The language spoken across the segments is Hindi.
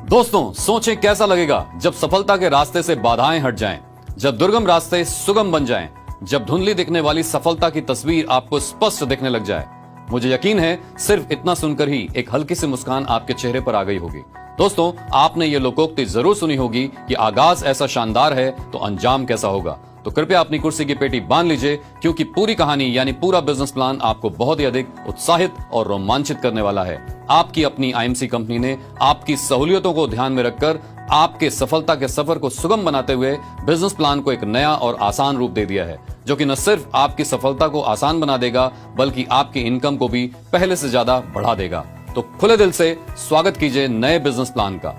दोस्तों, सोचें कैसा लगेगा जब सफलता के रास्ते से बाधाएं हट जाएं, जब दुर्गम रास्ते सुगम बन जाएं, जब धुंधली दिखने वाली सफलता की तस्वीर आपको स्पष्ट दिखने लग जाए। मुझे यकीन है सिर्फ इतना सुनकर ही एक हल्की सी मुस्कान आपके चेहरे पर आ गई होगी। दोस्तों, आपने ये लोकोक्ति जरूर सुनी होगी कि आगाज ऐसा शानदार है तो अंजाम कैसा होगा। तो कृपया अपनी कुर्सी की पेटी बांध लीजिए, क्योंकि पूरी कहानी यानी पूरा बिजनेस प्लान आपको बहुत ही अधिक उत्साहित और रोमांचित करने वाला है। आपकी अपनी आईएमसी कंपनी ने आपकी सहूलियतों को ध्यान में रखकर आपके सफलता के सफर को सुगम बनाते हुए बिजनेस प्लान को एक नया और आसान रूप दे दिया है, जो कि न सिर्फ आपकी सफलता को आसान बना देगा बल्कि आपकी इनकम को भी पहले से ज्यादा बढ़ा देगा। तो खुले दिल से स्वागत कीजिए नए बिजनेस प्लान का।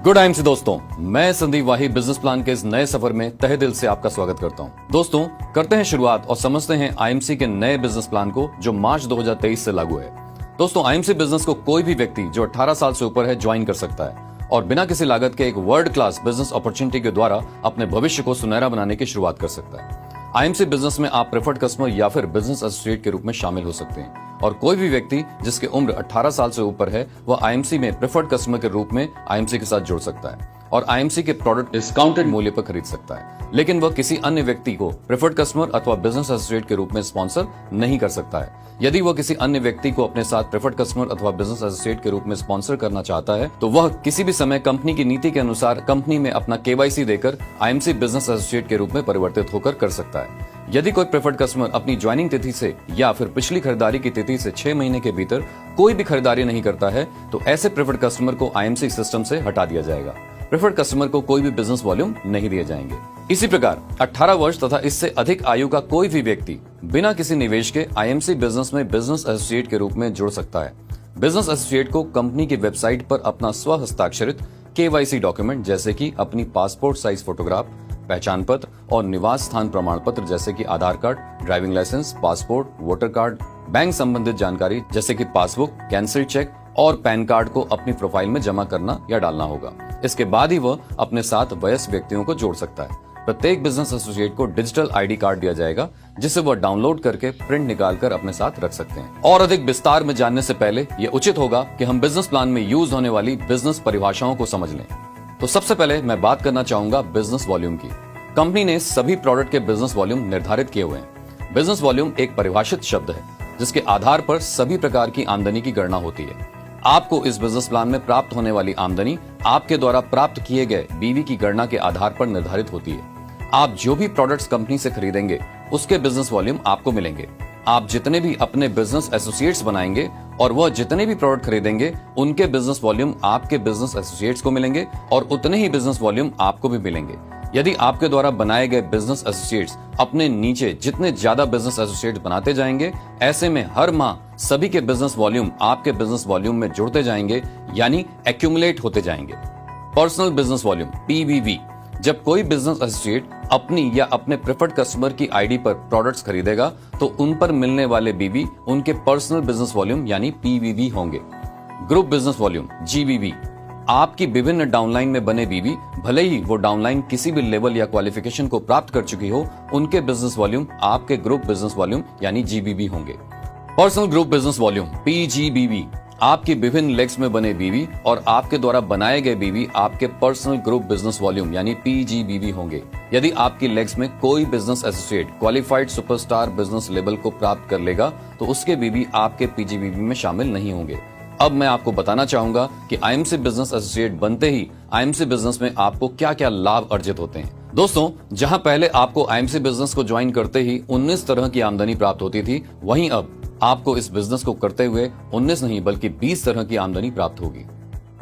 गुड आईएमसी दोस्तों, मैं संदीप वाही बिजनेस प्लान के इस नए सफर में तहे दिल से आपका स्वागत करता हूं। दोस्तों, करते हैं शुरुआत और समझते हैं आईएमसी के नए बिजनेस प्लान को जो मार्च 2023 से लागू है। दोस्तों, आईएमसी बिजनेस को कोई भी व्यक्ति जो 18 साल से ऊपर है ज्वाइन कर सकता है और बिना किसी लागत के एक वर्ल्ड क्लास बिजनेस अपॉर्चुनिटी के द्वारा अपने भविष्य को सुनहरा बनाने की शुरुआत कर सकता है। आईएमसी बिजनेस में आप प्रेफर्ड कस्टमर या फिर बिजनेस एसोसिएट के रूप में शामिल हो सकते हैं और कोई भी व्यक्ति जिसकी उम्र 18 साल से ऊपर है वह आईएमसी में प्रेफर्ड कस्टमर के रूप में आईएमसी के साथ जुड़ सकता है और आईएमसी के प्रोडक्ट डिस्काउंटेड मूल्य पर खरीद सकता है, लेकिन वह किसी अन्य व्यक्ति को प्रेफर्ड कस्टमर अथवा बिजनेस एसोसिएट के रूप में स्पॉन्सर नहीं कर सकता है। यदि वह किसी अन्य व्यक्ति को अपने साथ प्रेफर्ड कस्टमर अथवा बिजनेस एसोसिएट के रूप में स्पॉन्सर करना चाहता है तो वह किसी भी समय कंपनी की नीति के अनुसार कंपनी में अपना केवाईसी देकर आईएमसी बिजनेस एसोसिएट के रूप में परिवर्तित होकर कर सकता है। यदि कोई प्रेफर्ड कस्टमर अपनी ज्वाइनिंग तिथि से या फिर पिछली खरीदारी की तिथि से 6 महीने के भीतर कोई भी खरीदारी नहीं करता है तो ऐसे प्रेफर्ड कस्टमर को आईएमसी सिस्टम से हटा दिया जाएगा। प्रेफर्ड कस्टमर को कोई भी बिजनेस वॉल्यूम नहीं दिए जाएंगे। इसी प्रकार 18 वर्ष तथा इससे अधिक आयु का कोई भी व्यक्ति बिना किसी निवेश के आईएमसी बिजनेस में बिजनेस एसोसिएट के रूप में जुड़ सकता है। बिजनेस एसोसिएट को कंपनी की वेबसाइट पर अपना स्व हस्ताक्षरित केवाईसी डॉक्यूमेंट जैसे कि अपनी पासपोर्ट साइज फोटोग्राफ, पहचान पत्र और निवास स्थान प्रमाण पत्र जैसे कि Aadhaar card, driving licence, passport, voter card, bank संबंधित जानकारी जैसे कि पासबुक, कैंसिल चेक और पैन कार्ड को अपनी प्रोफाइल में जमा करना या डालना होगा। इसके बाद ही वह अपने साथ वयस्क व्यक्तियों को जोड़ सकता है। प्रत्येक बिजनेस एसोसिएट को डिजिटल आईडी कार्ड दिया जाएगा जिसे वह डाउनलोड करके प्रिंट निकाल कर अपने साथ रख सकते हैं। और अधिक विस्तार में जानने से पहले यह उचित होगा कि हम बिजनेस प्लान में यूज होने वाली बिजनेस परिभाषाओं को समझ लें। तो सबसे पहले मैं बात करना चाहूंगा बिजनेस वॉल्यूम की। कंपनी ने सभी प्रोडक्ट के बिजनेस वॉल्यूम निर्धारित किए हुए हैं। बिजनेस वॉल्यूम एक परिभाषित शब्द है जिसके आधार पर सभी प्रकार की आमदनी की गणना होती है। आपको इस बिजनेस प्लान में प्राप्त होने वाली आमदनी आपके द्वारा प्राप्त किए गए बीवी की गणना के आधार पर निर्धारित होती है। आप जो भी प्रोडक्ट्स कंपनी से खरीदेंगे उसके बिजनेस वॉल्यूम आपको मिलेंगे। आप जितने भी अपने बिजनेस एसोसिएट्स बनाएंगे और वह जितने भी प्रोडक्ट खरीदेंगे उनके बिजनेस वॉल्यूम आपके बिजनेस एसोसिएट्स को मिलेंगे और उतने ही बिजनेस वॉल्यूम आपको भी मिलेंगे। यदि आपके द्वारा बनाए गए बिजनेस एसोसिएट्स अपने नीचे जितने ज्यादा बिजनेस एसोसिएट्स बनाते जाएंगे, ऐसे में हर माह सभी के बिजनेस वॉल्यूम आपके बिजनेस वॉल्यूम में जुड़ते जाएंगे, यानी एक्यूमुलेट होते जाएंगे। Personal business volume PVV. जब कोई बिजनेस एसोसिएट अपनी या अपने प्रेफर्ड कस्टमर की आईडी पर प्रोडक्ट्स खरीदेगा तो उन पर मिलने वाले बीवी उनके पर्सनल बिजनेस वॉल्यूम यानी पीवीवी होंगे। Group business volume GBV. आपकी विभिन्न डाउनलाइन में बने बीवी भले ही वो डाउनलाइन किसी भी लेवल या क्वालिफिकेशन को प्राप्त कर चुकी हो, उनके बिजनेस वॉल्यूम आपके ग्रुप बिजनेस वॉल्यूम यानी जीबीबी होंगे। Personal group business volume PGBV. आपकी विभिन्न लेग्स में बने बीवी और आपके द्वारा बनाए गए बीवी आपके पर्सनल ग्रुप बिजनेस वॉल्यूम यानी पीजीबीवी होंगे। यदि आपकी लेग्स में कोई business associate qualified superstar business level को प्राप्त कर लेगा तो उसके बीवी आपके पीजीबीवी में शामिल नहीं होंगे। अब मैं आपको बताना चाहूंगा कि आईएमसी बिजनेस एसोसिएट बनते ही आईएमसी बिजनेस में आपको क्या क्या लाभ अर्जित होते हैं। दोस्तों, जहां पहले आपको आईएमसी बिजनेस को ज्वाइन करते ही 19 तरह की आमदनी प्राप्त होती थी, वहीं अब आपको इस बिजनेस को करते हुए 19 नहीं बल्कि 20 तरह की आमदनी प्राप्त होगी।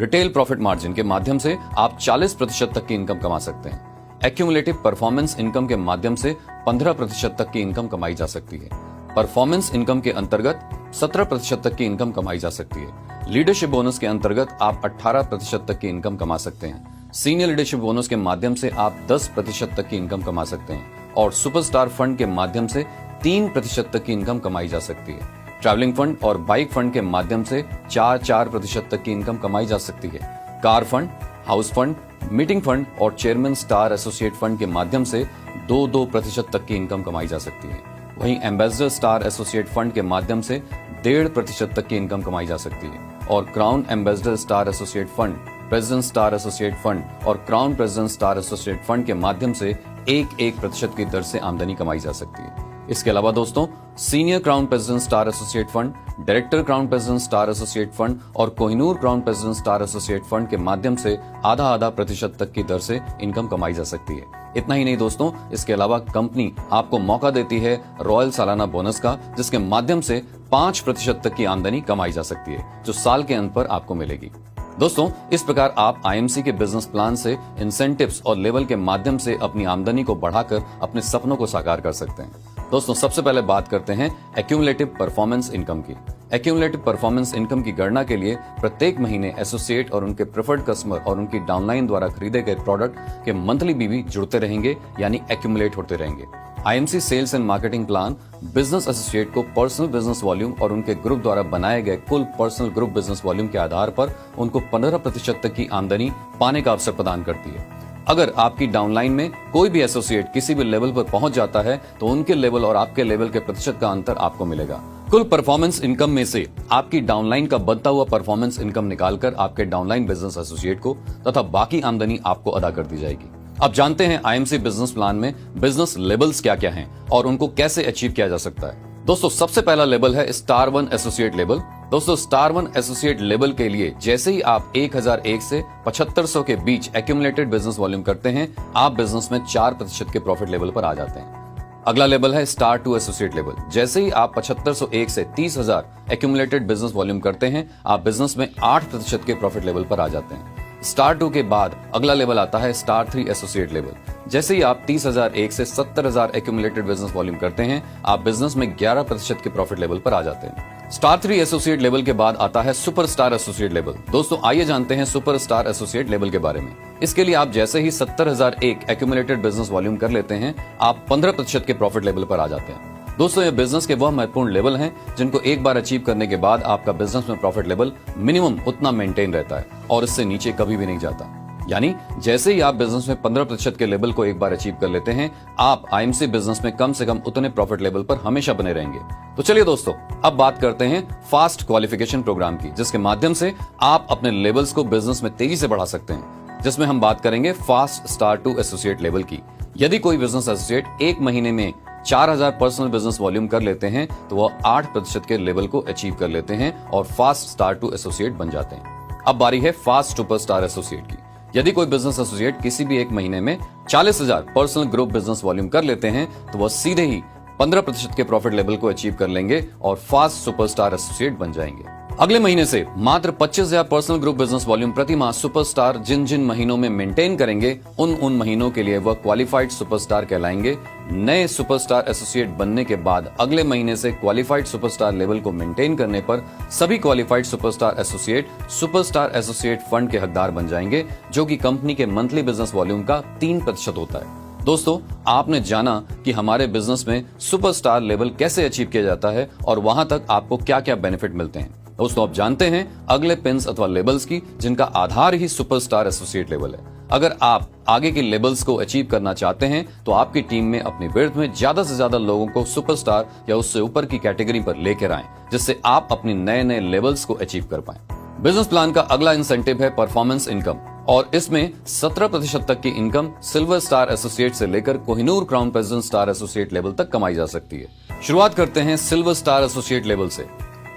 रिटेल प्रॉफिट मार्जिन के माध्यम से आप 40% तक की इनकम कमा सकते हैं। एक्यूमुलेटिव परफॉर्मेंस इनकम के माध्यम से 15% तक की इनकम कमाई जा सकती है। परफॉर्मेंस इनकम के अंतर्गत 17% तक की इनकम कमाई जा सकती है। लीडरशिप बोनस के अंतर्गत आप 18% तक की इनकम कमा सकते हैं। सीनियर लीडरशिप बोनस के माध्यम से आप 10% तक की इनकम कमा सकते हैं और सुपरस्टार फंड के माध्यम से 3% तक की इनकम कमाई जा सकती है। ट्रैवलिंग फंड और बाइक फंड के माध्यम से 4% तक की इनकम कमाई जा सकती है। Car fund, house fund, meeting fund और चेयरमैन स्टार एसोसिएट फंड के माध्यम से 2% तक की इनकम कमाई जा सकती है। वहीं एम्बेसडर स्टार एसोसिएट फंड के माध्यम से 1.5% तक की इनकम कमाई जा सकती है और crown ambassador star associate fund, president star associate fund और crown president star associate fund के माध्यम से 1% की दर से आमदनी कमाई जा सकती है। इसके अलावा दोस्तों, senior crown president star associate fund, director crown president star associate fund और Kohinoor crown president star associate fund के माध्यम से आधा प्रतिशत तक की दर से इनकम कमाई जा सकती है। इतना ही नहीं दोस्तों, इसके अलावा कंपनी आपको मौका देती है रॉयल सालाना बोनस का, जिसके माध्यम से 5% तक की आमदनी कमाई जा सकती है, जो साल के अंत पर आपको मिलेगी। दोस्तों, इस प्रकार आप आईएमसी के बिजनेस प्लान से इंसेंटिव्स और लेवल के माध्यम से अपनी आमदनी को बढ़ाकर अपने सपनों को साकार कर सकते हैं। दोस्तों, सबसे पहले बात करते हैं एक्यूमुलेटिव परफॉर्मेंस इनकम की। एक्यूमुलेटिव परफॉर्मेंस इनकम की गणना के लिए प्रत्येक महीने एसोसिएट और उनके प्रेफर्ड कस्टमर और उनकी डाउनलाइन द्वारा खरीदे गए प्रोडक्ट के मंथली बीवी जुड़ते रहेंगे, यानी एक्यूमुलेट होते रहेंगे। IMC sales and marketing plan business associate को पर्सनल बिजनेस वॉल्यूम और उनके ग्रुप द्वारा बनाए गए कुल पर्सनल ग्रुप बिजनेस वॉल्यूम के आधार पर उनको 15% तक की आमदनी पाने का अवसर प्रदान करती है। अगर आपकी डाउनलाइन में कोई भी एसोसिएट किसी भी लेवल पर पहुंच जाता है तो उनके लेवल और आपके लेवल के प्रतिशत का अंतर आपको मिलेगा। कुल परफॉर्मेंस इनकम में से आपकी डाउनलाइन का बढ़ता हुआ परफॉर्मेंस इनकम निकालकर आपके डाउनलाइन बिजनेस एसोसिएट को तथा बाकी आमदनी आपको अदा कर दी जाएगी। अब जानते हैं आईएमसी बिजनेस प्लान में बिजनेस लेवल्स क्या क्या हैं और उनको कैसे अचीव किया जा सकता है। दोस्तों, सबसे पहला लेवल है स्टार 1 एसोसिएट लेवल। दोस्तों, स्टार 1 एसोसिएट लेवल के लिए जैसे ही आप 1001 से 7500 के बीच एक्यूमुलेटेड बिजनेस वॉल्यूम करते हैं, आप बिजनेस में 4% के प्रॉफिट लेवल पर आ जाते हैं। अगला लेवल है स्टार 2 एसोसिएट लेवल। जैसे ही आप 7501 से 30,000 एक्यूमुलेटेड बिजनेस वॉल्यूम करते हैं, आप बिजनेस में 8% के प्रॉफिट लेवल पर आ जाते हैं। स्टार 2 के बाद अगला लेवल आता है स्टार 3 एसोसिएट लेवल। जैसे ही आप 30,001 से 70,000 एक्यूमुलेटेड बिजनेस वॉल्यूम करते हैं, आप बिजनेस में 11% के प्रॉफिट लेवल पर आ जाते हैं। स्टार 3 एसोसिएट लेवल के बाद आता है सुपरस्टार एसोसिएट लेवल। दोस्तों, आइए जानते हैं सुपरस्टार एसोसिएट लेवल के बारे में। इसके लिए आप जैसे ही 70,001 एक्यूमुलेटेड बिजनेस वॉल्यूम कर लेते हैं, आप 15% के प्रॉफिट लेवल पर आ जाते हैं। दोस्तों, ये बिजनेस के वह महत्वपूर्ण लेवल हैं जिनको एक बार अचीव करने के बाद आपका बिजनेस में प्रॉफिट लेवल मिनिमम उतना मेंटेन रहता है और इससे नीचे कभी भी नहीं जाता। यानी जैसे ही आप बिजनेस में 15% के लेवल को एक बार अचीव कर लेते हैं, आप आईएमसी बिजनेस में कम से कम उतने प्रॉफिट लेवल पर हमेशा बने रहेंगे। तो चलिए दोस्तों, अब बात करते हैं फास्ट क्वालिफिकेशन प्रोग्राम की, जिसके माध्यम से आप अपने लेवल्स को बिजनेस में तेजी से बढ़ा सकते हैं, जिसमें हम बात करेंगे फास्ट स्टार 2 एसोसिएट लेवल की। यदि कोई बिजनेस एसोसिएट एक महीने में 4000 पर्सनल बिजनेस वॉल्यूम कर लेते हैं, तो वह 8% के लेवल को अचीव कर लेते हैं और फास्ट स्टार 2 एसोसिएट बन जाते हैं। अब बारी है फास्ट सुपरस्टार एसोसिएट की। यदि कोई बिजनेस एसोसिएट किसी भी एक महीने में 40,000 पर्सनल ग्रुप बिजनेस वॉल्यूम कर लेते हैं, तो वह सीधे ही 15% के प्रॉफिट लेवल को अचीव कर लेंगे और फास्ट सुपरस्टार एसोसिएट बन जाएंगे। अगले महीने से मात्र 25,000 पर्सनल ग्रुप बिजनेस वॉल्यूम प्रति माह सुपरस्टार जिन जिन महीनों में मेंटेन करेंगे, उन महीनों के लिए वह क्वालिफाइड सुपरस्टार कहलाएंगे। नए सुपरस्टार एसोसिएट बनने के बाद अगले महीने से क्वालिफाइड सुपरस्टार लेवल को मेंटेन करने पर सभी क्वालिफाइड सुपरस्टार एसोसिएट फंड के हकदार बन जाएंगे, जो कि कंपनी के मंथली बिजनेस वॉल्यूम का 3% होता है। दोस्तों, आपने जाना कि हमारे बिजनेस में सुपरस्टार लेवल कैसे अचीव किया जाता है और वहां तक आपको क्या क्या बेनिफिट मिलते हैं। दोस्तों, आप जानते हैं अगले पिन्स अथवा लेवल्स की, जिनका आधार ही सुपरस्टार एसोसिएट लेवल है। अगर आप आगे के लेवल्स को अचीव करना चाहते हैं, तो आपकी टीम में अपनी विर्थ में ज्यादा से ज्यादा लोगों को सुपरस्टार या उससे ऊपर की कैटेगरी पर लेकर आएं, जिससे आप अपने नए नए लेवल्स को अचीव कर पाएं। बिजनेस प्लान का अगला इंसेंटिव है परफॉर्मेंस इनकम, और इसमें 17% तक की इनकम सिल्वर स्टार एसोसिएट से लेकर Kohinoor crown president star associate level तक कमाई जा सकती है। शुरुआत करते हैं सिल्वर स्टार एसोसिएट लेवल से,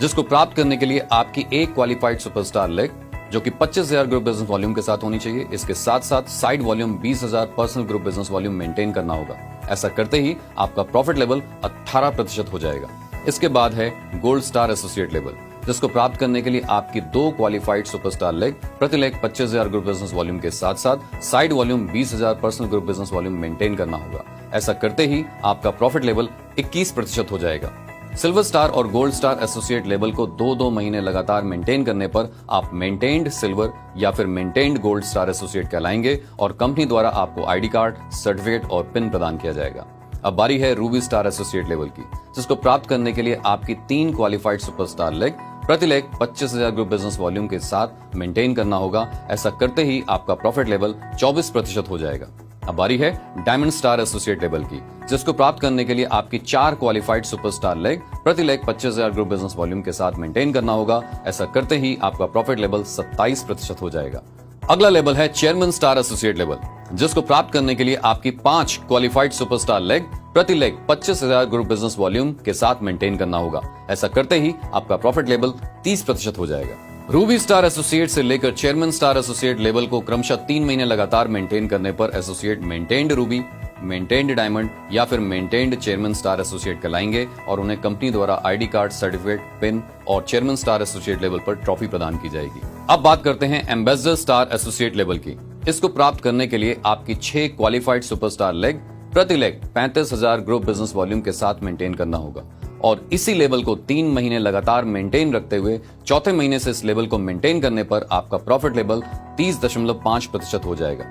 जिसको प्राप्त करने के लिए आपकी एक क्वालिफाइड सुपरस्टार लेग, जो कि 25,000 ग्रुप बिजनेस वॉल्यूम के साथ होनी चाहिए। इसके साथ साथ side volume 20,000 personal group business volume maintain करना होगा। ऐसा करते ही आपका प्रॉफिट लेवल 18% हो जाएगा। इसके बाद है गोल्ड स्टार एसोसिएट लेवल, जिसको प्राप्त करने के लिए आपकी 2 क्वालिफाइड सुपरस्टार लेग, प्रति लेग 25,000 ग्रुप बिजनेस वॉल्यूम के साथ साथ side volume 20,000 personal group business volume maintain करना होगा। ऐसा करते ही आपका प्रॉफिट लेवल 21% हो जाएगा। सिल्वर स्टार और गोल्ड स्टार एसोसिएट लेवल को 2-2 महीने लगातार मेंटेन करने पर आप मेंटेन्ड सिल्वर या फिर मेंटेन्ड गोल्ड स्टार एसोसिएट कहलाएंगे और कंपनी द्वारा आपको आईडी कार्ड, सर्टिफिकेट और पिन प्रदान किया जाएगा। अब बारी है रूबी स्टार एसोसिएट लेवल की, जिसको प्राप्त करने के लिए आपकी 3 क्वालिफाइड सुपरस्टार लेग प्रति लेग 25,000 ग्रुप बिजनेस वॉल्यूम के साथ मेंटेन करना होगा। ऐसा करते ही आपका प्रॉफिट लेवल 24% हो जाएगा। अब बारी है डायमंड स्टार एसोसिएट लेवल की, जिसको प्राप्त करने के लिए आपकी 4 क्वालिफाइड सुपरस्टार लेग प्रति लेग 25,000 ग्रुप बिजनेस वॉल्यूम के साथ मेंटेन करना होगा। ऐसा करते ही आपका प्रॉफिट लेवल 27% हो जाएगा। अगला लेवल है चेयरमैन स्टार एसोसिएट लेवल, जिसको प्राप्त करने के लिए आपकी 5 क्वालिफाइड सुपरस्टार लेग प्रति लेग 25,000 ग्रुप बिजनेस वॉल्यूम के साथ मेंटेन करना होगा। ऐसा करते ही आपका प्रॉफिट लेवल 30% हो जाएगा। रूबी स्टार एसोसिएट से लेकर चेयरमैन स्टार एसोसिएट लेवल को क्रमशः 3 महीने लगातार मेंटेन करने पर associate maintained Ruby, maintained diamond या फिर मेंटेन्ड चेयरमैन स्टार एसोसिएट कहलाएंगे और उन्हें कंपनी द्वारा आईडी कार्ड, सर्टिफिकेट, पिन और चेयरमैन स्टार एसोसिएट लेवल पर ट्रॉफी प्रदान की जाएगी। अब बात करते हैं एम्बेसडर स्टार एसोसिएट लेवल की। इसको प्राप्त करने के लिए आपकी 6 क्वालिफाइड सुपरस्टार लेग प्रति लेग 35,000 ग्रुप बिजनेस वॉल्यूम के साथ मेंटेन करना होगा और इसी लेवल को 3 महीने लगातार मेंटेन रखते हुए चौथे महीने से इस लेवल को मेंटेन करने पर आपका प्रॉफिट लेवल 30.5% हो जाएगा।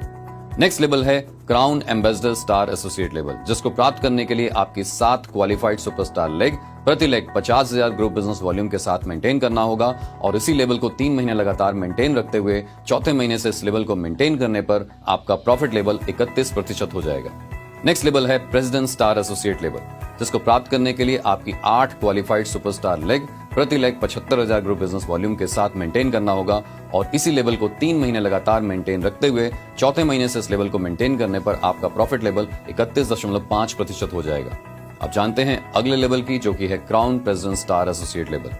नेक्स्ट लेवल है crown ambassador star associate level, जिसको प्राप्त करने के लिए आपकी 7 क्वालिफाइड सुपरस्टार लेग प्रति लेग 50,000 ग्रुप बिजनेस वॉल्यूम के साथ मेंटेन करना होगा और इसी लेवल को 3 महीने लगातार मेंटेन रखते हुए चौथे महीने से इस लेवल को मेंटेन करने पर आपका प्रॉफिट लेवल 31% हो जाएगा। नेक्स्ट लेवल है प्रेसिडेंट स्टार एसोसिएट लेवल, जिसको प्राप्त करने के लिए आपकी 8 क्वालिफाइड सुपरस्टार लेग प्रति लेग 75,000 ग्रुप बिजनेस वॉल्यूम के साथ मेंटेन करना होगा और इसी लेवल को 3 महीने लगातार मेंटेन रखते हुए चौथे महीने से इस लेवल को मेंटेन करने पर आपका प्रॉफिट लेवल 31.5% हो जाएगा। अब जानते हैं अगले लेवल की, जो कि है crown president star associate level,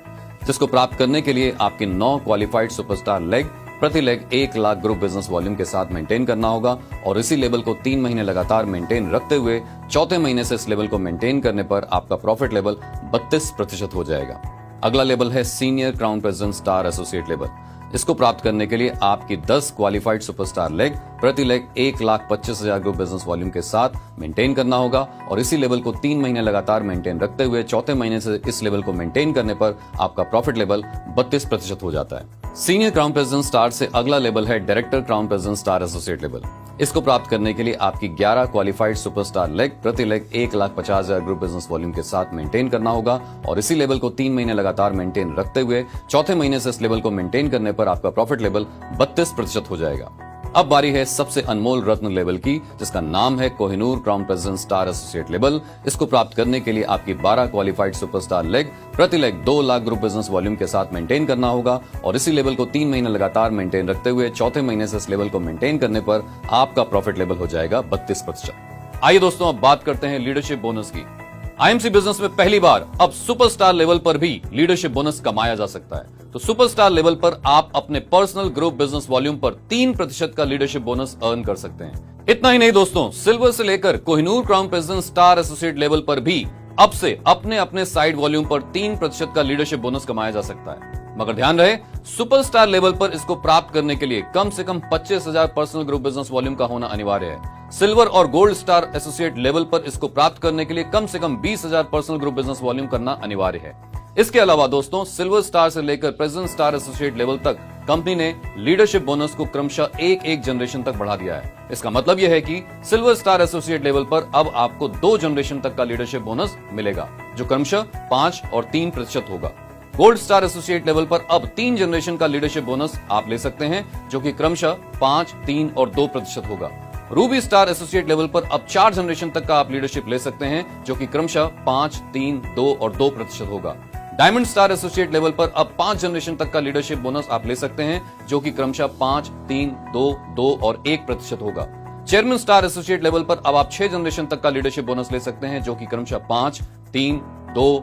जिसको प्राप्त करने के लिए आपके 9 क्वालिफाइड सुपरस्टार लेग प्रति leg 1 lakh group business volume के साथ मेंटेन करना होगा और इसी लेवल को 3 महीने लगातार मेंटेन रखते हुए चौथे महीने से इस लेवल को मेंटेन करने पर आपका प्रॉफिट लेवल 32% हो जाएगा। अगला लेवल है senior crown president star associate level. इसको प्राप्त करने के लिए आपकी 10 क्वालिफाइड सुपरस्टार लेग प्रति लेग 1,25,000 ग्रुप बिजनेस वॉल्यूम के साथ मेंटेन करना होगा और इसी लेवल को 3 महीने लगातार मेंटेन रखते हुए चौथे महीने से इस लेवल को मेंटेन करने पर आपका प्रॉफिट लेवल 32% हो जाता है। सीनियर क्राउन प्रेसिडेंट स्टार से अगला लेवल है director crown president star associate level. इसको प्राप्त करने के लिए आपकी 11 क्वालिफाइड सुपरस्टार लेग प्रति लेग 1,50,000 ग्रुप बिजनेस वॉल्यूम के साथ मेंटेन करना होगा और इसी लेवल को 3 महीने लगातार मेंटेन रखते हुए चौथे महीने से इस लेवल को मेंटेन करने पर आपका प्रॉफिट लेवल 32% हो जाएगा। अब बारी है सबसे अनमोल रत्न लेवल की, जिसका नाम है Kohinoor crown president star associate level. इसको प्राप्त करने के लिए आपकी 12 क्वालिफाइड सुपरस्टार लेग प्रति leg 2 lakh group business volume के साथ मेंटेन करना होगा और इसी लेवल को 3 महीने लगातार मेंटेन रखते हुए चौथे महीने से इस लेवल को मेंटेन करने पर आपका प्रॉफिट लेवल हो जाएगा 32%। आइए दोस्तों, अब बात करते हैं लीडरशिप बोनस की। आईएमसी बिजनेस में पहली बार अब सुपरस्टार लेवल पर भी लीडरशिप बोनस कमाया जा सकता है। तो सुपरस्टार लेवल पर आप अपने पर्सनल ग्रुप बिजनेस वॉल्यूम पर 3% का लीडरशिप बोनस अर्न कर सकते हैं। इतना ही नहीं दोस्तों, सिल्वर से लेकर Kohinoor crown president star associate level पर भी अब से अपने अपने साइड वॉल्यूम पर 3% का लीडरशिप बोनस कमाया जा सकता है। मगर ध्यान रहे, सुपरस्टार लेवल पर इसको प्राप्त करने के लिए कम से कम 25,000 पर्सनल ग्रुप बिजनेस वॉल्यूम का होना अनिवार्य है। सिल्वर और गोल्ड स्टार एसोसिएट लेवल पर इसको प्राप्त करने के लिए कम से कम 20,000 पर्सनल ग्रुप बिजनेस वॉल्यूम करना अनिवार्य है। इसके अलावा दोस्तों, सिल्वर स्टार से लेकर प्रेसिडेंट स्टार एसोसिएट लेवल तक कंपनी ने लीडरशिप बोनस को क्रमशः एक जनरेशन तक बढ़ा दिया है। इसका मतलब यह है कि सिल्वर स्टार एसोसिएट लेवल पर अब आपको 2 जनरेशन तक का लीडरशिप बोनस मिलेगा, जो क्रमशः 5 और 3% होगा। गोल्ड स्टार एसोसिएट लेवल पर अब 3 जनरेशन का लीडरशिप बोनस आप ले सकते हैं, जो कि क्रमशः 5, 3 और 2% होगा। रूबी स्टार एसोसिएट लेवल पर अब 4 जनरेशन तक का आप लीडरशिप ले सकते हैं, जो कि क्रमशः 5, 3, 2 और 2% होगा। डायमंड स्टार एसोसिएट लेवल पर अब 5 जनरेशन तक का लीडरशिप बोनस आप ले सकते हैं, जो कि क्रमशः 5, 3, 2 और 1% होगा। चेयरमैन स्टार एसोसिएट लेवल पर अब आप 6 जनरेशन तक का लीडरशिप बोनस ले सकते हैं, जो कि क्रमशः 5, 3, 2,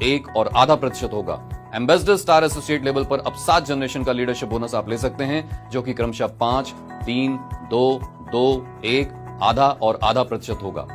1 और ½ होगा। एम्बेसडर स्टार एसोसिएट लेवल पर अब 7 जनरेशन का लीडरशिप बोनस आप ले सकते हैं, जो कि क्रमशः 5, 3, 2, 1 आधा और ½ होगा।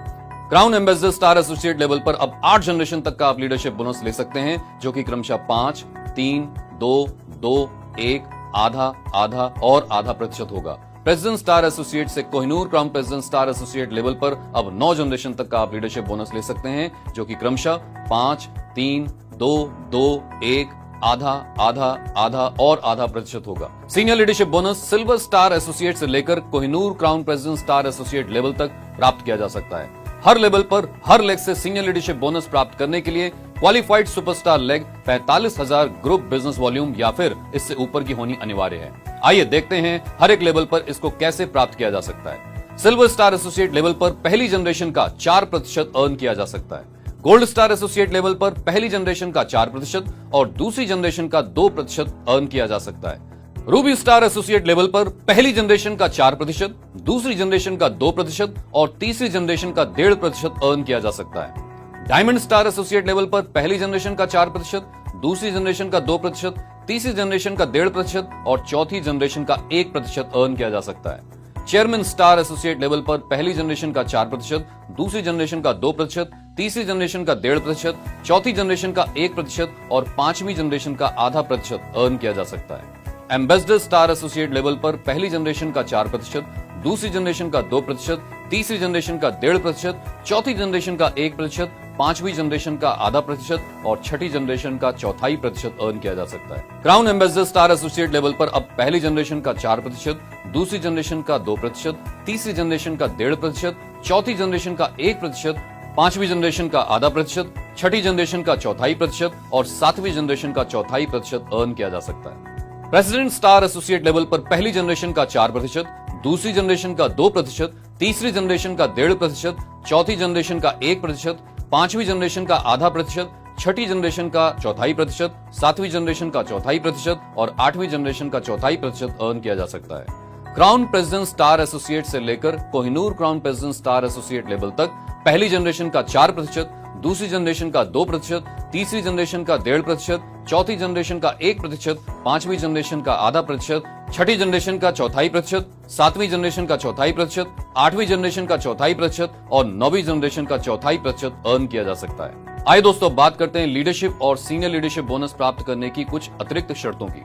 Crown ambassador star associate level पर अब 8 जनरेशन तक का आप लीडरशिप बोनस ले सकते हैं, जो कि क्रमशः 5, 3, 2, 1 आधा और ½ होगा। प्रेसिडेंट स्टार एसोसिएट से Kohinoor crown president star associate level पर अब 9 जनरेशन तक का आप लीडरशिप बोनस ले सकते हैं, जो कि क्रमशः 5, 3, 2, 1 आधा और ½ होगा। Senior leadership bonus silver star associate से लेकर Kohinoor crown president star associate level तक प्राप्त किया जा सकता है। हर लेवल पर हर लेग से सीनियर लीडरशिप बोनस प्राप्त करने के लिए qualified superstar leg 45,000 group business volume या फिर इससे ऊपर की होनी अनिवार्य है। आइए देखते हैं हर एक लेवल पर इसको कैसे प्राप्त किया जा सकता है। सिल्वर स्टार एसोसिएट लेवल पर पहली जनरेशन का 4% अर्न किया जा सकता है। गोल्ड स्टार एसोसिएट लेवल पर पहली जनरेशन का 4% और दूसरी जनरेशन का 2% अर्न किया जा सकता है। रूबी स्टार एसोसिएट लेवल पर पहली जनरेशन का 4%, दूसरी जनरेशन का 2% और तीसरी जनरेशन का 1.5% अर्न किया जा सकता है। डायमंड स्टार एसोसिएट लेवल पर पहली जनरेशन का 4%, दूसरी जनरेशन का 2%, तीसरी जनरेशन का 1.5% और चौथी जनरेशन का 1% अर्न किया जा सकता है। चेयरमैन स्टार एसोसिएट लेवल पर पहली जनरेशन का 4%, दूसरी जनरेशन का 2%, तीसरी जनरेशन का 1.5%, चौथी जनरेशन का 1% और पांचवी जनरेशन का आधा प्रतिशत अर्न किया जा सकता है। एम्बेसडर स्टार एसोसिएट लेवल पर पहली जनरेशन का 4%, दूसरी जनरेशन का 2%, तीसरी जनरेशन का 1.5%, चौथी जनरेशन का 1%, पांचवी जनरेशन का आधा प्रतिशत और छठी जनरेशन का 1/4% अर्न किया जा सकता है। Crown ambassador star associate level पर अब पहली जनरेशन का 4%, दूसरी जनरेशन का 2%, तीसरी जनरेशन का 1.5%, चौथी जनरेशन का 1%, पांचवी जनरेशन का आधा प्रतिशत, छठी जनरेशन का 1/4% और सातवीं जनरेशन का 1/4% अर्न किया जा सकता है। प्रेसिडेंट स्टार एसोसिएट लेवल पर पहली जनरेशन का 4%, दूसरी जनरेशन का 2%, तीसरी जनरेशन का 1.5%, चौथी जनरेशन का 1%, पांचवी जनरेशन का आधा प्रतिशत, छठी जनरेशन का 1/4%, सातवीं जनरेशन का 1/4% और आठवीं जनरेशन का 1/4% अर्न किया जा सकता है। क्राउन प्रेसिडेंट स्टार एसोसिएट से लेकर Kohinoor crown president star associate level तक पहली जनरेशन का 4%, दूसरी जनरेशन का 2%, तीसरी जनरेशन का 1.5%, चौथी जनरेशन का 1%, पांचवी जनरेशन का आधा प्रतिशत, छठी जनरेशन का 1/4%, सातवीं जनरेशन का 1/4%, आठवीं जनरेशन का 1/4% और नौवीं जनरेशन का 1/4% अर्न किया जा सकता है। आइए दोस्तों बात करते हैं लीडरशिप और सीनियर लीडरशिप बोनस प्राप्त करने की कुछ अतिरिक्त शर्तों की।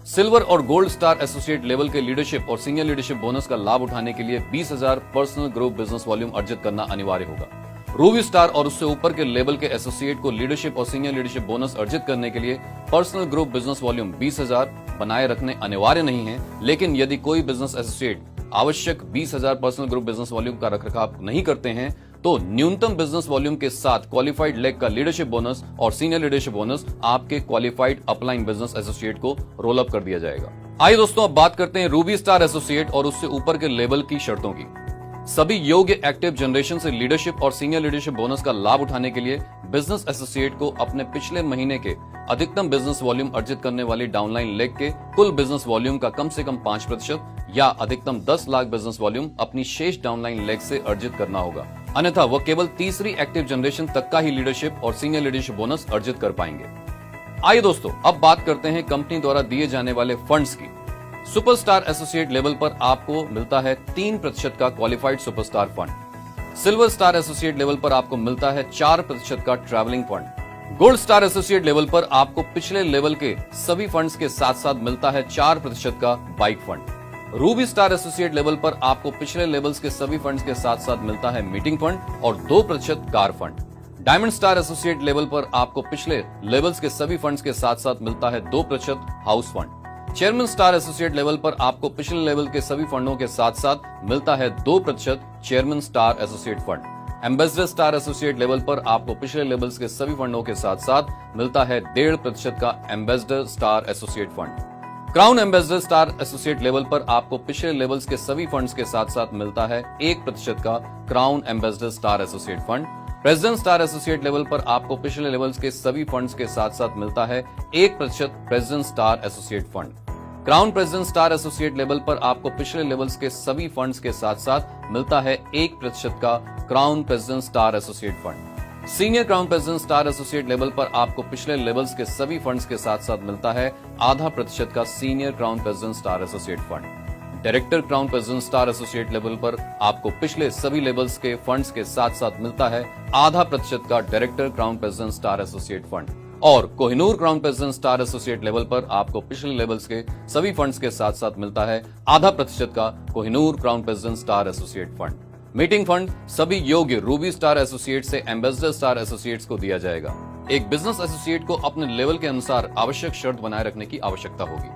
सिल्वर और गोल्ड स्टार एसोसिएट लेवल के लीडरशिप और सीनियर लीडरशिप बोनस का लाभ उठाने के लिए 20,000 पर्सनल ग्रुप बिजनेस वॉल्यूम अर्जित करना अनिवार्य होगा। रूबी स्टार और उससे ऊपर के लेवल के एसोसिएट को लीडरशिप और सीनियर लीडरशिप बोनस अर्जित करने के लिए पर्सनल ग्रुप बिजनेस वॉल्यूम 20,000 बनाए रखने अनिवार्य नहीं है, लेकिन यदि कोई बिजनेस एसोसिएट आवश्यक 20,000 पर्सनल ग्रुप बिजनेस वॉल्यूम का रखरखाव नहीं करते हैं तो न्यूनतम बिजनेस वॉल्यूम के साथ क्वालिफाइड लेग का लीडरशिप बोनस और सीनियर लीडरशिप बोनस आपके क्वालिफाइड अपलाइन बिजनेस एसोसिएट को रोल अप कर दिया जाएगा। आइए दोस्तों अब बात करते हैं रूबी स्टार एसोसिएट और उससे ऊपर के लेवल की शर्तों की। सभी योग्य एक्टिव जनरेशन से लीडरशिप और सीनियर लीडरशिप बोनस का लाभ उठाने के लिए बिजनेस एसोसिएट को अपने पिछले महीने के अधिकतम बिजनेस वॉल्यूम अर्जित करने वाली डाउनलाइन लेग के कुल बिजनेस वॉल्यूम का कम से कम 5% या अधिकतम 10 लाख बिजनेस वॉल्यूम अपनी शेष डाउनलाइन लेग से अर्जित करना होगा, अन्यथा वह केवल तीसरी एक्टिव जनरेशन तक का ही लीडरशिप और सीनियर लीडरशिप बोनस अर्जित कर पाएंगे। आइए दोस्तों अब बात करते हैं कंपनी द्वारा दिए जाने वाले फंड्स की। सुपरस्टार एसोसिएट लेवल पर आपको मिलता है 3% का qualified superstar fund. Silver star associate level पर आपको मिलता है 4% का travelling fund. Gold star associate level पर आपको पिछले लेवल के सभी फंड्स के साथ साथ मिलता है 4% का bike fund. Ruby star associate level पर आपको पिछले लेवल्स के सभी फंड्स के साथ साथ मिलता है मीटिंग फंड और 2% car fund. Diamond star associate level पर आपको पिछले लेवल्स के सभी फंड्स के साथ साथ मिलता है 2% house fund. Chairman star associate level पर आपको पिछले लेवल के सभी फंडों के साथ साथ मिलता है 2% chairman star associate fund. Ambassador star associate level पर आपको पिछले लेवल्स के सभी फंडों के साथ साथ मिलता है 1.5% का ambassador star associate fund. Crown ambassador star associate level पर आपको पिछले लेवल्स के सभी फंड्स के साथ साथ मिलता है 1% का crown ambassador star associate fund. President star associate level पर आपको पिछले लेवल्स के सभी फंड्स के साथ साथ मिलता है 1% president star associate fund. Crown president star associate level पर आपको पिछले लेवल्स के सभी फंड्स के साथ साथ मिलता है 1% का crown president star associate fund. Senior crown president star associate level पर आपको पिछले लेवल्स के सभी फंड्स के साथ साथ मिलता है 0.5% का senior crown president star associate fund. Director crown president star associate level पर आपको पिछले सभी लेवल्स के फंड्स के साथ साथ मिलता है 0.5% का director crown president star associate fund. और Kohinoor crown president star associate level पर आपको पिछले लेवल्स के सभी फंड्स के साथ साथ मिलता है 0.5% का Kohinoor crown president star associate fund. Meeting fund सभी योग्य रूबी स्टार एसोसिएट से एम्बेसडर स्टार एसोसिएट्स को दिया जाएगा। एक बिजनेस एसोसिएट को अपने लेवल के अनुसार आवश्यक शर्त बनाए रखने की आवश्यकता होगी।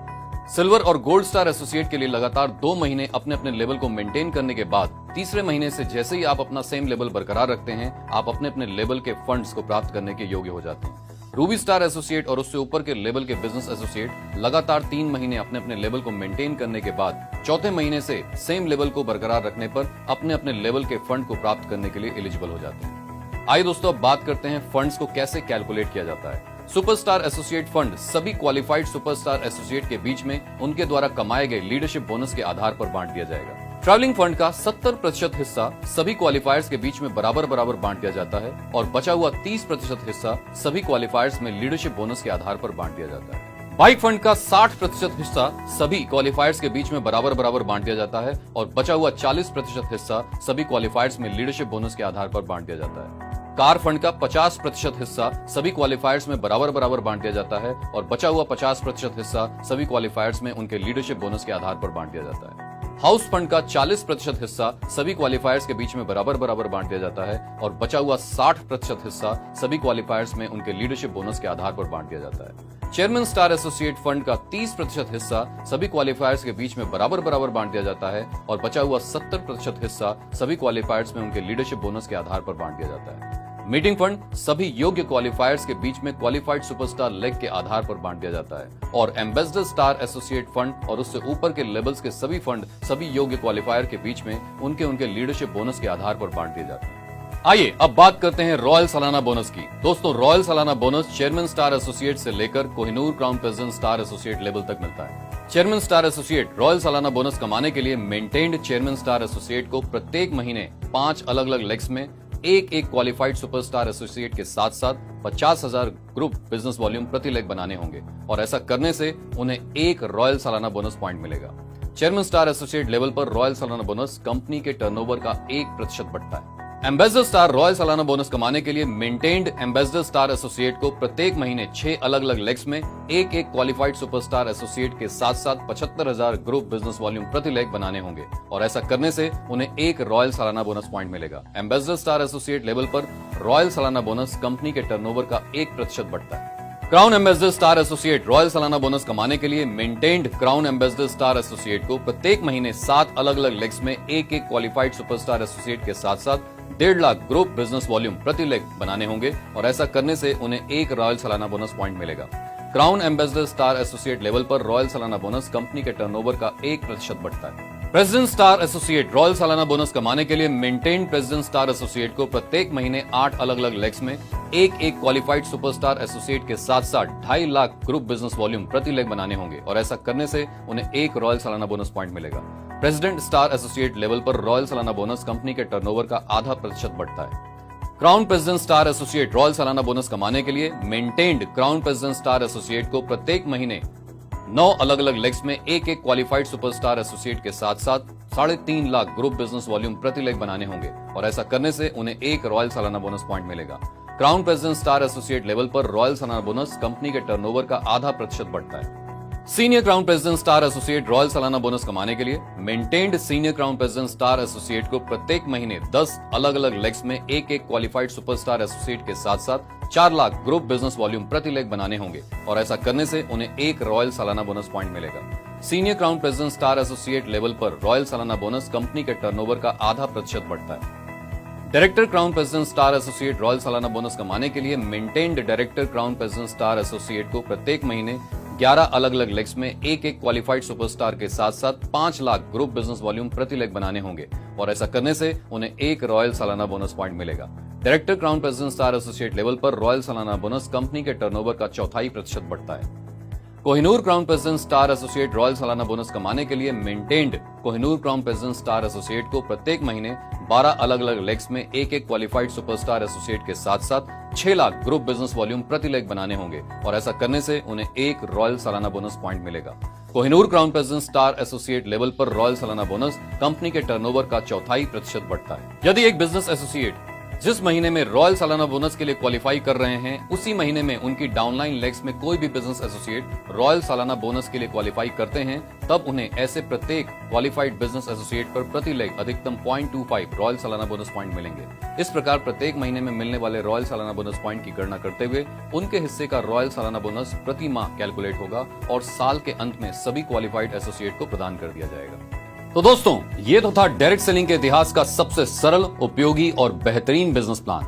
सिल्वर और गोल्ड स्टार एसोसिएट के लिए लगातार 2 महीने अपने अपने लेवल को मेंटेन करने के बाद तीसरे महीने से जैसे ही आप अपना सेम लेवल बरकरार रखते हैं, आप अपने अपने लेवल के फंड्स को प्राप्त करने के योग्य हो जाते हैं। रूबी स्टार एसोसिएट और उससे ऊपर के लेवल के बिजनेस एसोसिएट लगातार 3 महीने अपने अपने लेवल को मेंटेन करने के बाद चौथे महीने से सेम लेवल को बरकरार रखने पर अपने अपने लेवल के फंड को प्राप्त करने के लिए एलिजिबल हो जाते हैं। आइए दोस्तों, अब बात करते हैं फंड्स को कैसे कैलकुलेट किया जाता है। सुपरस्टार एसोसिएट फंड सभी क्वालिफाइड सुपरस्टार एसोसिएट के बीच में उनके द्वारा कमाए गए लीडरशिप बोनस के आधार पर बांट दिया जाएगा। ट्रैवलिंग फंड का 70% हिस्सा सभी क्वालिफायर्स के बीच में बराबर बराबर बांट दिया जाता है और बचा हुआ 30% हिस्सा सभी क्वालिफायर्स में लीडरशिप बोनस के आधार पर बांट दिया जाता है। बाइक फंड का 60% हिस्सा सभी क्वालिफायर्स के बीच में बराबर बराबर बांट दिया जाता है और बचा हुआ 40% हिस्सा सभी क्वालिफायर्स में लीडरशिप बोनस के आधार पर बांट दिया जाता है। कार फंड का 50% हिस्सा सभी क्वालिफायर्स में बराबर बराबर बांट दिया जाता है और बचा हुआ 50% हिस्सा सभी क्वालिफायर्स में उनके लीडरशिप बोनस के आधार पर बांट दिया जाता है। हाउस फंड का 40% हिस्सा सभी क्वालिफायर्स के बीच में बराबर बराबर बांट दिया जाता है और बचा हुआ 60% हिस्सा सभी क्वालिफायर्स में उनके लीडरशिप बोनस के आधार पर बांट दिया जाता है। चेयरमैन स्टार एसोसिएट फंड का 30% हिस्सा सभी क्वालिफायर्स के बीच में बराबर बराबर बांट दिया जाता है और बचा हुआ 70% हिस्सा सभी क्वालिफायर्स में उनके लीडरशिप बोनस के आधार पर बांट दिया जाता है। मीटिंग फंड सभी योग्य क्वालिफायर्स के बीच में क्वालिफाइड सुपरस्टार लेग के आधार पर बांट दिया जाता है और एम्बेसडर स्टार एसोसिएट फंड और उससे ऊपर के लेवल्स के सभी फंड सभी योग्य क्वालिफायर के बीच में उनके लीडरशिप बोनस के आधार पर बांट दिए जाते हैं। आइए अब बात करते हैं रॉयल सालाना बोनस की। दोस्तों, रॉयल सालाना बोनस चेयरमैन स्टार एसोसिएट से लेकर Kohinoor crown president star associate level तक मिलता है। चेयरमैन स्टार एसोसिएट रॉयल सालाना बोनस कमाने के लिए मेंटेन्ड चेयरमैन स्टार एसोसिएट को प्रत्येक महीने 5 अलग अलग लेग्स में एक क्वालिफाइड सुपरस्टार एसोसिएट के साथ साथ 50,000 ग्रुप बिजनेस वॉल्यूम प्रति लेग बनाने होंगे और ऐसा करने से उन्हें एक रॉयल सालाना बोनस पॉइंट मिलेगा। चेयरमैन स्टार एसोसिएट लेवल पर रॉयल सालाना बोनस कंपनी के टर्नओवर का 1% बढ़ता है। एम्बेसडर स्टार रॉयल सालाना बोनस कमाने के लिए मेंटेन्ड एम्बेसडर स्टार एसोसिएट को प्रत्येक महीने 6 अलग अलग लेग्स में एक क्वालिफाइड सुपरस्टार एसोसिएट के साथ साथ 75,000 ग्रुप बिजनेस वॉल्यूम प्रति लेग बनाने होंगे और ऐसा करने से उन्हें एक रॉयल सालाना बोनस पॉइंट मिलेगा। एम्बेसडर स्टार एसोसिएट लेवल पर रॉयल सालाना बोनस कंपनी के टर्नओवर का 1% बढ़ता है। Crown ambassador star associate royal सालाना बोनस कमाने के लिए maintained crown ambassador star associate को प्रत्येक महीने 7 अलग अलग लेग्स में एक क्वालिफाइड सुपरस्टार एसोसिएट के साथ साथ 1.5 लाख ग्रुप बिजनेस वॉल्यूम प्रति लेग बनाने होंगे और ऐसा करने से उन्हें एक रॉयल सालाना बोनस पॉइंट मिलेगा। Crown ambassador star associate level पर रॉयल सालाना बोनस कंपनी के टर्नओवर का 1% बढ़ता है। प्रेसिडेंट स्टार एसोसिएट रॉयल सालाना बोनस कमाने के लिए मेंटेन प्रेसिडेंट स्टार एसोसिएट को प्रत्येक महीने 8 अलग अलग लेग्स में एक क्वालिफाइड सुपरस्टार एसोसिएट के साथ साथ 2.5 लाख ग्रुप बिजनेस वॉल्यूम प्रति लेग बनाने होंगे और ऐसा करने से उन्हें एक रॉयल सालाना बोनस पॉइंट मिलेगा। प्रेसिडेंट स्टार एसोसिएट लेवल पर रॉयल सालाना बोनस कंपनी के टर्नओवर का 0.5% बढ़ता है। Crown president star associate royal सालाना बोनस कमाने के लिए maintained crown president star associate को प्रत्येक महीने 9 अलग अलग लेग्स में एक क्वालिफाइड सुपरस्टार एसोसिएट के साथ साथ 3.5 लाख ग्रुप बिजनेस वॉल्यूम प्रति लेग बनाने होंगे और ऐसा करने से उन्हें एक रॉयल सालाना बोनस पॉइंट मिलेगा। Crown president star associate level पर रॉयल सालाना बोनस कंपनी के टर्नओवर का 0.5% बढ़ता है। Senior crown president star associate royal सालाना बोनस कमाने के लिए maintained senior crown president star associate को प्रत्येक महीने 10 अलग अलग लेग्स में एक क्वालिफाइड सुपरस्टार एसोसिएट के साथ साथ 4 लाख ग्रुप बिजनेस वॉल्यूम प्रति लेग बनाने होंगे और ऐसा करने से उन्हें एक रॉयल सालाना बोनस पॉइंट मिलेगा। Senior crown president star associate level पर रॉयल सालाना बोनस कंपनी के टर्नओवर का 0.5% बढ़ता है। Director crown president star associate royal सालाना बोनस कमाने के लिए maintained director crown president star associate को प्रत्येक महीने 11 अलग अलग लेग्स में एक क्वालिफाइड सुपरस्टार के साथ साथ 5 लाख ग्रुप बिजनेस वॉल्यूम प्रति लेग बनाने होंगे और ऐसा करने से उन्हें एक रॉयल सालाना बोनस पॉइंट मिलेगा। Director crown president star associate level पर रॉयल सालाना बोनस कंपनी के टर्नओवर का 0.25% बढ़ता है। Kohinoor crown president star associate royal सालाना बोनस कमाने के लिए maintained Kohinoor crown president star associate को प्रत्येक महीने 12 अलग अलग लेग्स में एक क्वालिफाइड सुपरस्टार एसोसिएट के साथ साथ 6 लाख ग्रुप बिजनेस वॉल्यूम प्रति लेग बनाने होंगे और ऐसा करने से उन्हें एक रॉयल सालाना बोनस पॉइंट मिलेगा। Kohinoor crown president star associate level पर रॉयल सालाना बोनस कंपनी के टर्नओवर का 0.25% बढ़ता है। यदि एक बिजनेस एसोसिएट जिस महीने में रॉयल सालाना बोनस के लिए क्वालिफाई कर रहे हैं, उसी महीने में उनकी डाउनलाइन लेग्स में कोई भी बिजनेस एसोसिएट रॉयल सालाना बोनस के लिए क्वालिफाई करते हैं, तब उन्हें ऐसे प्रत्येक क्वालिफाइड बिजनेस एसोसिएट पर प्रति लेग अधिकतम 0.25 रॉयल सालाना बोनस पॉइंट मिलेंगे। इस प्रकार प्रत्येक महीने में मिलने वाले रॉयल सालाना बोनस पॉइंट की गणना करते हुए उनके हिस्से का रॉयल सालाना बोनस प्रति माह कैलकुलेट होगा और साल के अंत में सभी क्वालिफाइड एसोसिएट को प्रदान कर दिया जाएगा। तो दोस्तों, ये तो था डायरेक्ट सेलिंग के इतिहास का सबसे सरल, उपयोगी और बेहतरीन बिजनेस प्लान,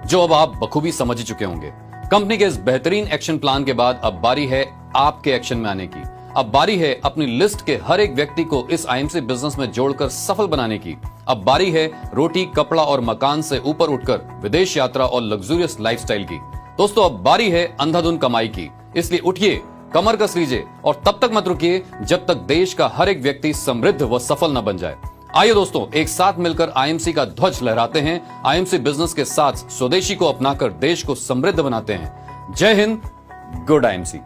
जो अब आप बखूबी समझ ही चुके होंगे। कंपनी के इस बेहतरीन एक्शन प्लान के बाद अब बारी है आपके एक्शन में आने की। अब बारी है अपनी लिस्ट के हर एक व्यक्ति को इस आईएमसी बिजनेस में जोड़कर सफल बनाने की। अब बारी है रोटी, कपड़ा और मकान से ऊपर उठकर विदेश यात्रा और लग्जूरियस लाइफस्टाइल की। दोस्तों, अब बारी है अंधाधुंध कमाई की। इसलिए उठिए, कमर कस लीजिए और तब तक मत रुकिए जब तक देश का हर एक व्यक्ति समृद्ध व सफल न बन जाए। आइए दोस्तों, एक साथ मिलकर आईएमसी का ध्वज लहराते हैं। आईएमसी बिजनेस के साथ स्वदेशी को अपनाकर देश को समृद्ध बनाते हैं। जय हिंद, गुड आईएमसी।